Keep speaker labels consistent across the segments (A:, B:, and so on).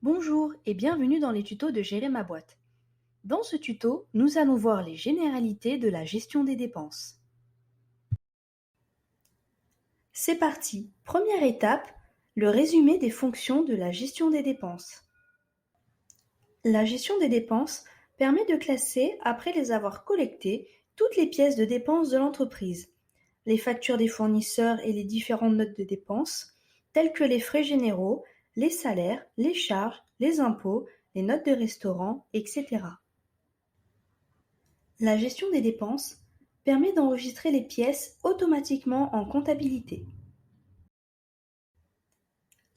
A: Bonjour et bienvenue dans les tutos de Gérer ma boîte. Dans ce tuto, nous allons voir les généralités de la gestion des dépenses. C'est parti. Première étape, le résumé des fonctions de la gestion des dépenses. La gestion des dépenses permet de classer, après les avoir collectées, toutes les pièces de dépenses de l'entreprise, les factures des fournisseurs et les différentes notes de dépenses, telles que les frais généraux, les salaires, les charges, les impôts, les notes de restaurant, etc. La gestion des dépenses permet d'enregistrer les pièces automatiquement en comptabilité.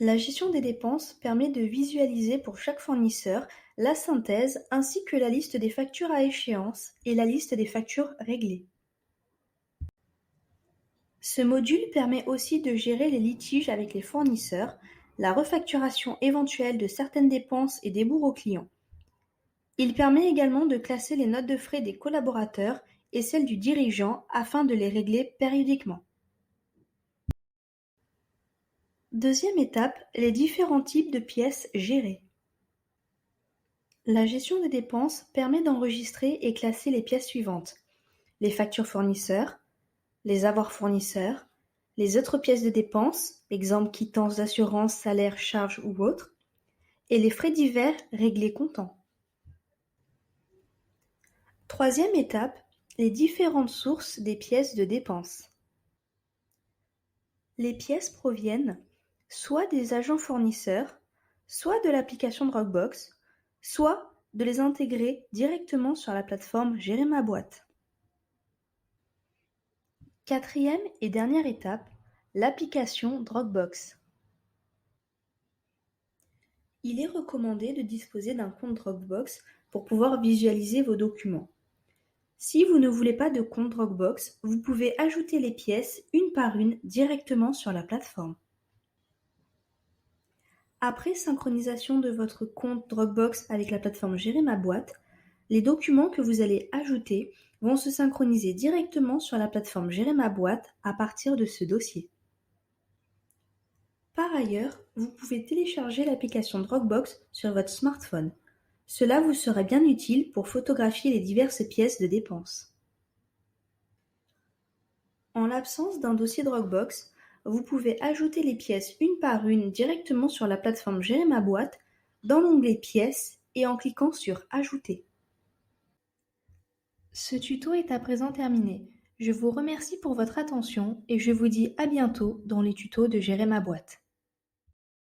A: La gestion des dépenses permet de visualiser pour chaque fournisseur la synthèse ainsi que la liste des factures à échéance et la liste des factures réglées. Ce module permet aussi de gérer les litiges avec les fournisseurs, la refacturation éventuelle de certaines dépenses et des bourreaux clients. Il permet également de classer les notes de frais des collaborateurs et celles du dirigeant afin de les régler périodiquement. Deuxième étape, les différents types de pièces gérées. La gestion des dépenses permet d'enregistrer et classer les pièces suivantes: les factures fournisseurs, les avoirs fournisseurs, les autres pièces de dépenses, exemple quittance d'assurance, salaire, charges ou autres, et les frais divers réglés comptant. Troisième étape, les différentes sources des pièces de dépenses. Les pièces proviennent soit des agents fournisseurs, soit de l'application Dropbox, soit de les intégrer directement sur la plateforme Gérer ma boîte. Quatrième et dernière étape, l'application Dropbox. Il est recommandé de disposer d'un compte Dropbox pour pouvoir visualiser vos documents. Si vous ne voulez pas de compte Dropbox, vous pouvez ajouter les pièces une par une directement sur la plateforme. Après synchronisation de votre compte Dropbox avec la plateforme Gérer ma boîte, les documents que vous allez ajouter vont se synchroniser directement sur la plateforme Gérer ma boîte à partir de ce dossier. Par ailleurs, vous pouvez télécharger l'application Dropbox sur votre smartphone. Cela vous sera bien utile pour photographier les diverses pièces de dépenses. En l'absence d'un dossier Dropbox, vous pouvez ajouter les pièces une par une directement sur la plateforme Gérer ma boîte dans l'onglet Pièces et en cliquant sur Ajouter. Ce tuto est à présent terminé. Je vous remercie pour votre attention et je vous dis à bientôt dans les tutos de Gérer ma boîte.